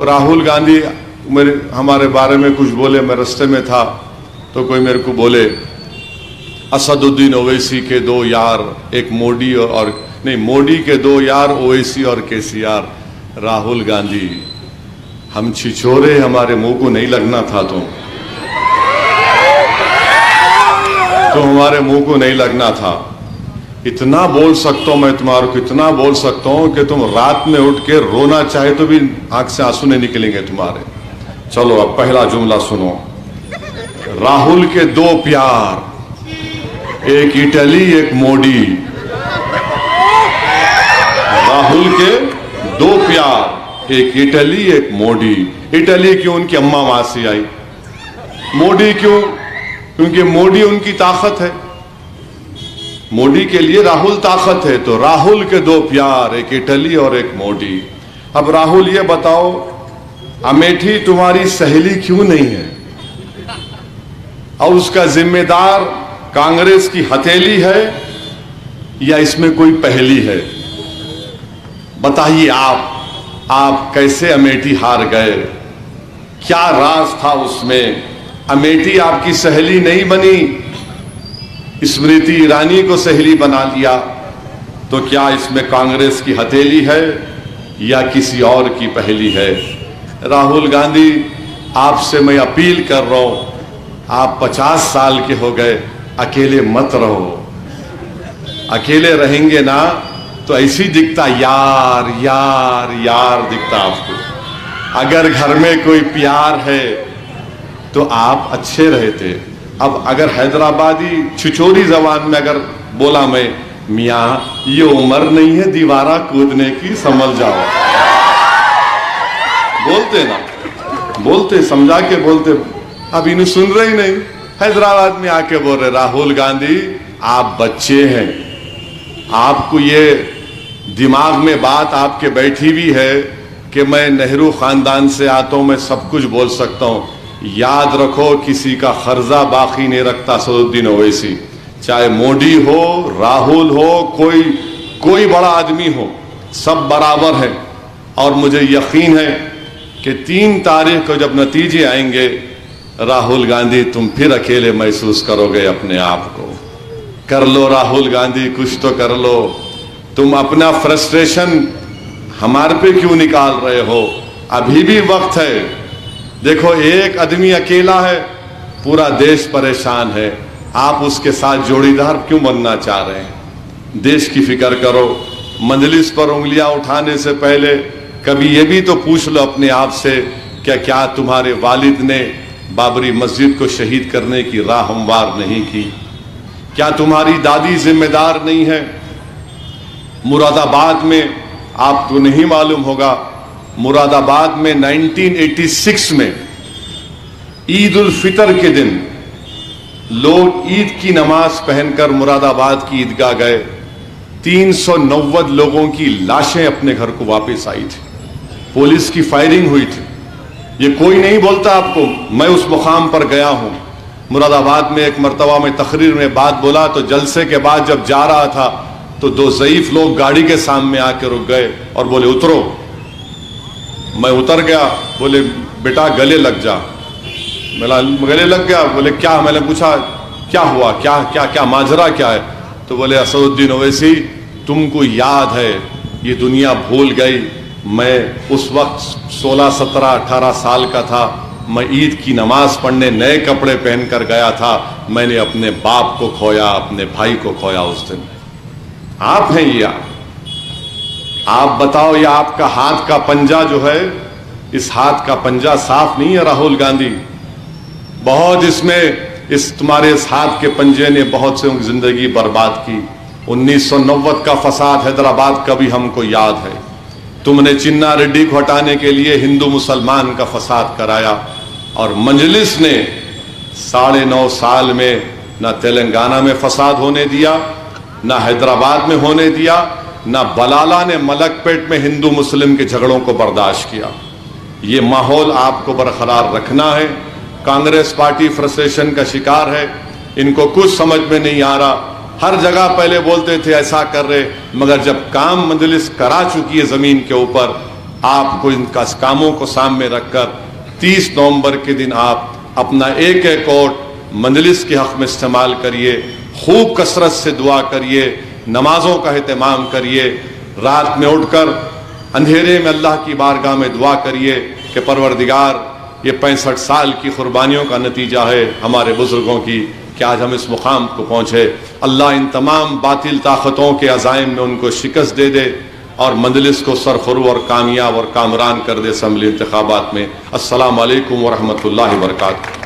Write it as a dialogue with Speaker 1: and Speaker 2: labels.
Speaker 1: राहुल गांधी हमारे बारे में कुछ बोले, मैं रास्ते में था तो कोई मेरे को बोले असदुद्दीन ओवैसी के दो यार, एक मोदी और नहीं, मोदी के दो यार ओवैसी और केसीआर। राहुल गांधी, हम छिछोरे, हमारे मुंह को नहीं लगना था तो हमारे मुंह को नहीं लगना था। इतना बोल सकता हूं मैं तुम्हारे को, इतना बोल सकता हूं कि तुम रात में उठ के रोना चाहे तो भी आंख से आंसू नहीं निकलेंगे तुम्हारे। चलो अब पहला जुमला सुनो। राहुल के दो प्यार, एक इटली एक मोदी। राहुल के दो प्यार, एक इटली एक मोदी। इटली क्यों? उनकी अम्मा वहां से आई। मोदी क्यों? क्योंकि मोदी उनकी ताकत है। मोदी के लिए राहुल ताकत है। तो राहुल के दो प्यार, एक इटली और एक मोदी। अब राहुल ये बताओ, अमेठी तुम्हारी सहेली क्यों नहीं है? और उसका जिम्मेदार कांग्रेस की हथेली है या इसमें कोई पहेली है? बताइए आप कैसे अमेठी हार गए? क्या राज था उसमें? अमेठी आपकी सहेली नहीं बनी, स्मृति ईरानी को सहेली बना लिया। तो क्या इसमें कांग्रेस की हथेली है या किसी और की पहेली है? राहुल गांधी, आपसे मैं अपील कर रहा हूं, आप 50 साल के हो गए, अकेले मत रहो। अकेले रहेंगे ना तो ऐसी दिखता यार यार यार दिखता आपको। अगर घर में कोई प्यार है तो आप अच्छे रहते। अब अगर हैदराबादी छिछोरी जबान में अगर बोला मैं, मियाँ ये उम्र नहीं है दीवारा कूदने की, समझ जाओ। बोलते ना, बोलते, समझा के बोलते। अब इन्हें सुन रहे ही नहीं। हैदराबाद में आके बोल रहे राहुल गांधी आप बच्चे हैं, आपको ये दिमाग में बात आपके बैठी हुई है कि मैं नेहरू खानदान से आता हूं, मैं सब कुछ बोल सकता हूं। याद रखो, किसी का खर्जा बाकी नहीं रखता असदुद्दीन ओवैसी। चाहे मोदी हो, राहुल हो, कोई बड़ा आदमी हो, सब बराबर है। और मुझे यकीन है कि 3 तारीख को जब नतीजे आएंगे, राहुल गांधी तुम फिर अकेले महसूस करोगे अपने आप को। कर लो राहुल गांधी, कुछ तो कर लो। तुम अपना फ्रस्ट्रेशन हमारे पे क्यों निकाल रहे हो? अभी भी वक्त है। देखो, एक आदमी अकेला है, पूरा देश परेशान है। आप उसके साथ जोड़ीदार क्यों बनना चाह रहे हैं? देश की फिक्र करो। मजलिस पर उंगलियां उठाने से पहले कभी ये भी तो पूछ लो अपने आप से, क्या तुम्हारे वालिद ने बाबरी मस्जिद को शहीद करने की राह हमवार नहीं की? क्या तुम्हारी दादी जिम्मेदार नहीं है? मुरादाबाद में, आपको नहीं मालूम होगा, मुरादाबाद में 1986 में ईद उल फितर के दिन लोग ईद की नमाज पहनकर मुरादाबाद की ईदगाह गए। 390 लोगों की लाशें अपने घर को वापस आई थी। पुलिस की फायरिंग हुई थी। ये कोई नहीं बोलता आपको। मैं उस मुकाम पर गया हूं। मुरादाबाद में एक मर्तबा में तकरीर में बात बोला तो जलसे के बाद जब जा रहा था तो 2 ज़ईफ लोग गाड़ी के सामने आके रुक गए और बोले उतरो। मैं उतर गया। बोले बेटा गले लग जा। मेरा गले लग गया। बोले क्या? मैंने पूछा क्या हुआ, क्या क्या क्या माजरा क्या है? तो बोले असदुद्दीन ओवैसी, तुमको याद है, ये दुनिया भूल गई, मैं उस वक्त 16, 17, 18 साल का था। मैं ईद की नमाज पढ़ने नए कपड़े पहनकर गया था। मैंने अपने बाप को खोया, अपने भाई को खोया उस दिन। आप हैं ये? आप बताओ, ये आपका हाथ का पंजा जो है, इस हाथ का पंजा साफ नहीं है राहुल गांधी। बहुत इसमें, इस तुम्हारे इस हाथ के पंजे ने बहुत से उनकी जिंदगी बर्बाद की। 1990 का फसाद हैदराबाद का भी हमको याद है। तुमने चिन्ना रेड्डी को हटाने के लिए हिंदू मुसलमान का फसाद कराया और मजलिस ने 9.5 साल में ना तेलंगाना में फसाद होने दिया, ना हैदराबाद में होने दिया, ना बलाला ने मलकपेट में हिंदू मुस्लिम के झगड़ों को बर्दाश्त किया। ये माहौल आपको बरकरार रखना है। कांग्रेस पार्टी फ्रस्ट्रेशन का शिकार है। इनको कुछ समझ में नहीं आ रहा। हर जगह पहले बोलते थे ऐसा कर रहे, मगर जब काम मजलिस करा चुकी है जमीन के ऊपर, आपको इन कामों को सामने रखकर 30 नवंबर के दिन आप अपना एक एक वोट मजलिस के हक में इस्तेमाल करिए, खूब कसरत से दुआ करिए, नमाजों का एहतमाम करिए, रात में उठकर अंधेरे में अल्लाह की बारगाह में दुआ करिए कि परवरदिगार, ये 65 साल की कुर्बानियों का नतीजा है हमारे बुजुर्गों की कि आज हम इस मुकाम को पहुंचे। अल्लाह इन तमाम बातिल ताकतों के अज़ाइम में उनको शिकस्त दे दे और मजलिस को सरखुरू और कामयाब और कामरान कर दे असम्बली इंतखाबात में। अस्सलामु अलैकुम व रहमतुल्लाहि व बरकातुहू।